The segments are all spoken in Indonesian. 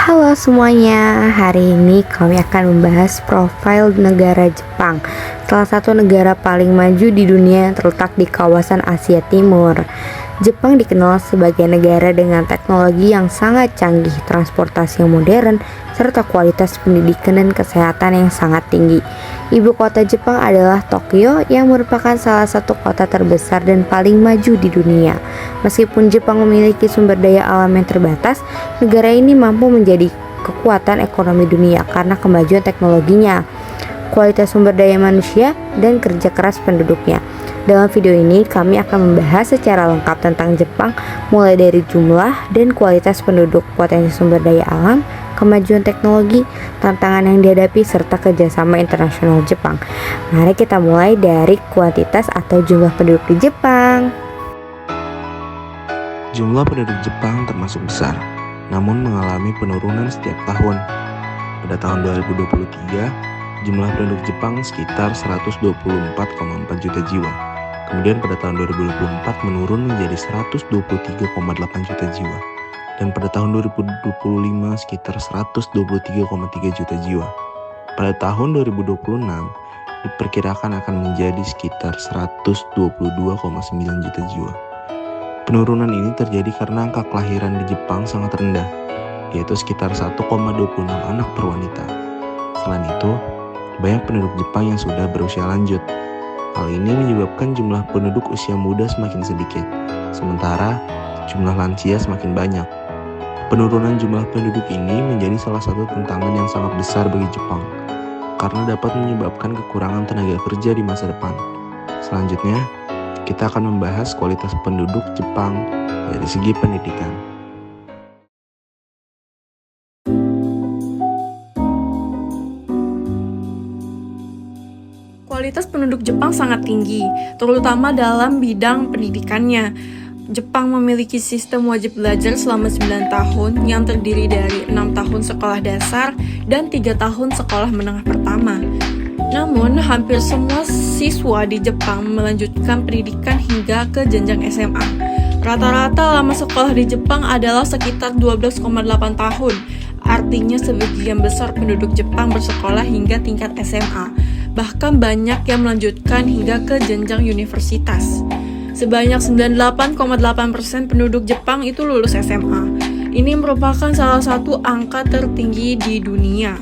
Halo semuanya, hari ini kami akan membahas profil negara Jepang, salah satu negara paling maju di dunia yang terletak di kawasan Asia Timur. Jepang dikenal sebagai negara dengan teknologi yang sangat canggih, transportasi yang modern, serta kualitas pendidikan dan kesehatan yang sangat tinggi. Ibu kota Jepang adalah Tokyo yang merupakan salah satu kota terbesar dan paling maju di dunia. Meskipun Jepang memiliki sumber daya alam yang terbatas, negara ini mampu menjadi kekuatan ekonomi dunia karena kemajuan teknologinya, kualitas sumber daya manusia, dan kerja keras penduduknya. Dalam video ini kami akan membahas secara lengkap tentang Jepang, mulai dari jumlah dan kualitas penduduk, potensi sumber daya alam, kemajuan teknologi, tantangan yang dihadapi, serta kerjasama internasional Jepang. Mari kita mulai dari kuantitas atau jumlah penduduk di Jepang. Jumlah penduduk Jepang termasuk besar, namun mengalami penurunan setiap tahun. Pada tahun 2023, jumlah penduduk Jepang sekitar 124,4 juta jiwa. Kemudian pada tahun 2024 menurun menjadi 123,8 juta jiwa. Dan pada tahun 2025 sekitar 123,3 juta jiwa. Pada tahun 2026 diperkirakan akan menjadi sekitar 122,9 juta jiwa. Penurunan ini terjadi karena angka kelahiran di Jepang sangat rendah, yaitu sekitar 1,26 anak per wanita. Selain itu, banyak penduduk Jepang yang sudah berusia lanjut. Hal ini menyebabkan jumlah penduduk usia muda semakin sedikit, sementara jumlah lansia semakin banyak. Penurunan jumlah penduduk ini menjadi salah satu tantangan yang sangat besar bagi Jepang, karena dapat menyebabkan kekurangan tenaga kerja di masa depan. Selanjutnya, kita akan membahas kualitas penduduk Jepang dari segi pendidikan. Kualitas penduduk Jepang sangat tinggi, terutama dalam bidang pendidikannya. Jepang memiliki sistem wajib belajar selama 9 tahun yang terdiri dari 6 tahun sekolah dasar dan 3 tahun sekolah menengah pertama. Namun, hampir semua siswa di Jepang melanjutkan pendidikan hingga ke jenjang SMA. Rata-rata lama sekolah di Jepang adalah sekitar 12,8 tahun. Artinya sebagian besar penduduk Jepang bersekolah hingga tingkat SMA. Bahkan banyak yang melanjutkan hingga ke jenjang universitas. Sebanyak 98,8% penduduk Jepang itu lulus SMA. Ini merupakan salah satu angka tertinggi di dunia.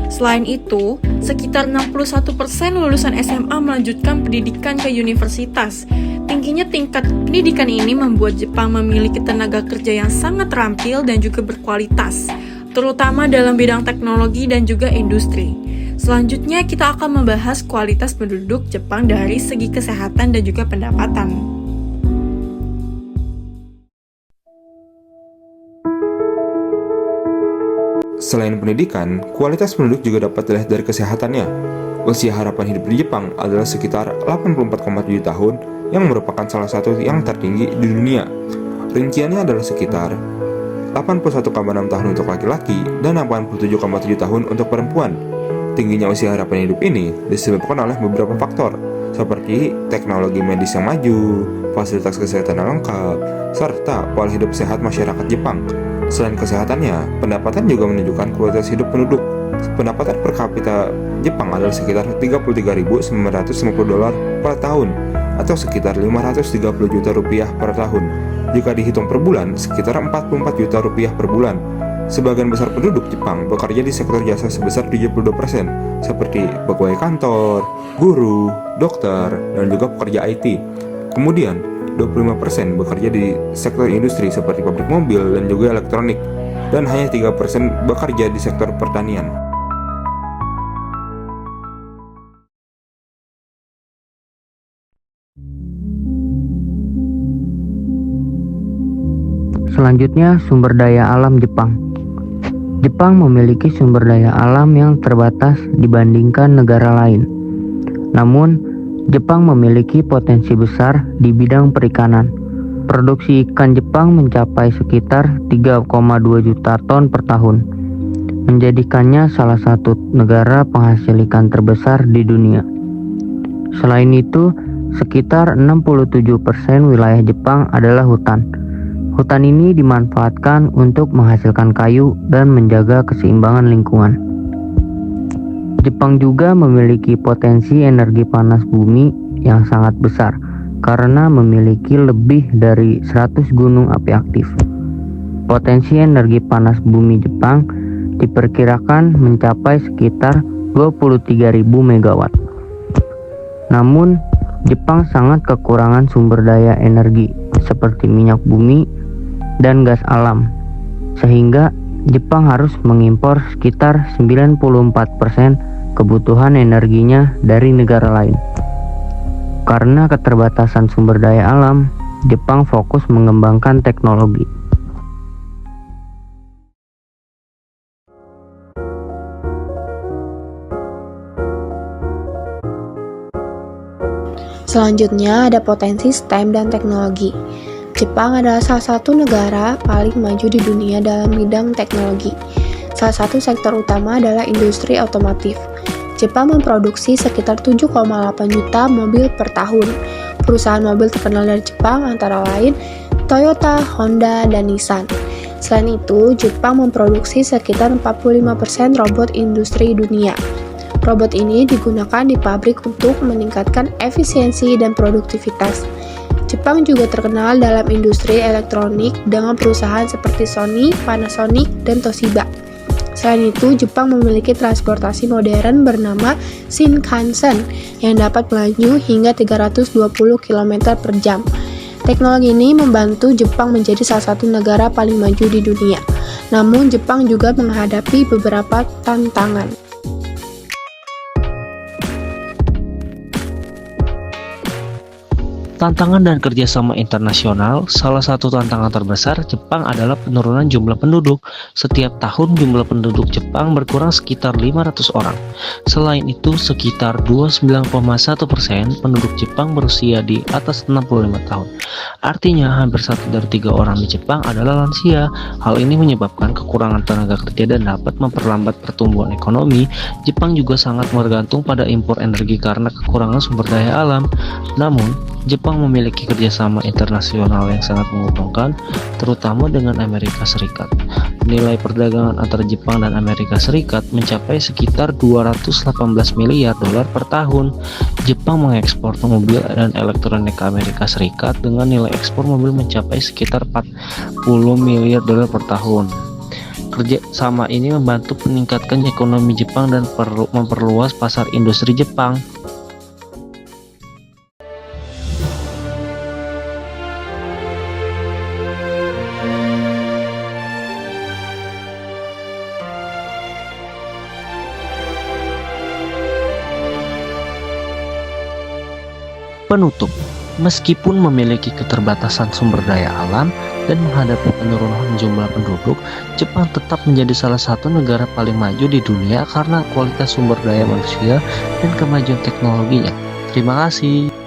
Selain itu, sekitar 61% lulusan SMA melanjutkan pendidikan ke universitas. Tingginya tingkat pendidikan ini membuat Jepang memiliki tenaga kerja yang sangat terampil dan juga berkualitas, terutama dalam bidang teknologi dan juga industri. Selanjutnya kita akan membahas kualitas penduduk Jepang dari segi kesehatan dan juga pendapatan. Selain pendidikan, kualitas penduduk juga dapat dilihat dari kesehatannya. Usia harapan hidup di Jepang adalah sekitar 84,7 tahun yang merupakan salah satu yang tertinggi di dunia. Rinciannya adalah sekitar 81,6 tahun untuk laki-laki dan 87,7 tahun untuk perempuan. Tingginya usia harapan hidup ini disebabkan oleh beberapa faktor, seperti teknologi medis yang maju, fasilitas kesehatan yang lengkap, serta pola hidup sehat masyarakat Jepang. Selain kesehatannya, pendapatan juga menunjukkan kualitas hidup penduduk. Pendapatan per kapita Jepang adalah sekitar 33.950 dolar per tahun, atau sekitar 530 juta rupiah per tahun. Jika dihitung per bulan, sekitar 44 juta rupiah per bulan. Sebagian besar penduduk Jepang bekerja di sektor jasa sebesar 72%, seperti pegawai kantor, guru, dokter, dan juga pekerja IT. Kemudian, 25% bekerja di sektor industri seperti pabrik mobil dan juga elektronik, dan hanya 3% bekerja di sektor pertanian. Selanjutnya, sumber daya alam Jepang. Jepang memiliki sumber daya alam yang terbatas dibandingkan negara lain. Namun, Jepang memiliki potensi besar di bidang perikanan. Produksi ikan Jepang mencapai sekitar 3,2 juta ton per tahun, menjadikannya salah satu negara penghasil ikan terbesar di dunia. Selain itu, sekitar 67% wilayah Jepang adalah hutan. Hutan ini dimanfaatkan untuk menghasilkan kayu dan menjaga keseimbangan lingkungan. Jepang juga memiliki potensi energi panas bumi yang sangat besar karena memiliki lebih dari 100 gunung api aktif. Potensi energi panas bumi Jepang diperkirakan mencapai sekitar 23.000 megawatt. Namun, Jepang sangat kekurangan sumber daya energi seperti minyak bumi dan gas alam, sehingga Jepang harus mengimpor sekitar 94% kebutuhan energinya dari negara lain. Karena keterbatasan sumber daya alam, Jepang fokus mengembangkan teknologi. Selanjutnya ada potensi STEM dan teknologi. Jepang adalah salah satu negara paling maju di dunia dalam bidang teknologi. Salah satu sektor utama adalah industri otomotif. Jepang memproduksi sekitar 7,8 juta mobil per tahun. Perusahaan mobil terkenal dari Jepang antara lain Toyota, Honda, dan Nissan. Selain itu, Jepang memproduksi sekitar 45% robot industri dunia. Robot ini digunakan di pabrik untuk meningkatkan efisiensi dan produktivitas. Jepang juga terkenal dalam industri elektronik dengan perusahaan seperti Sony, Panasonic, dan Toshiba. Selain itu, Jepang memiliki transportasi modern bernama Shinkansen yang dapat melaju hingga 320 km per jam. Teknologi ini membantu Jepang menjadi salah satu negara paling maju di dunia. Namun, Jepang juga menghadapi beberapa tantangan. Tantangan dan kerjasama internasional. Salah satu tantangan terbesar Jepang adalah penurunan jumlah penduduk. Setiap tahun jumlah penduduk Jepang berkurang sekitar 500 orang. Selain itu, sekitar 29,1% penduduk Jepang berusia di atas 65 tahun. Artinya, hampir 1 dari 3 orang di Jepang adalah lansia. Hal ini menyebabkan kekurangan tenaga kerja dan dapat memperlambat pertumbuhan ekonomi. Jepang juga sangat bergantung pada impor energi karena kekurangan sumber daya alam. Namun, Jepang memiliki kerjasama internasional yang sangat menguntungkan, terutama dengan Amerika Serikat. Nilai perdagangan antara Jepang dan Amerika Serikat mencapai sekitar 218 miliar dolar per tahun. Jepang mengekspor mobil dan elektronik ke Amerika Serikat dengan nilai ekspor mobil mencapai sekitar 40 miliar dolar per tahun. Kerjasama ini membantu meningkatkan ekonomi Jepang dan memperluas pasar industri Jepang. Penutup, meskipun memiliki keterbatasan sumber daya alam dan menghadapi penurunan jumlah penduduk, Jepang tetap menjadi salah satu negara paling maju di dunia karena kualitas sumber daya manusia dan kemajuan teknologinya. Terima kasih.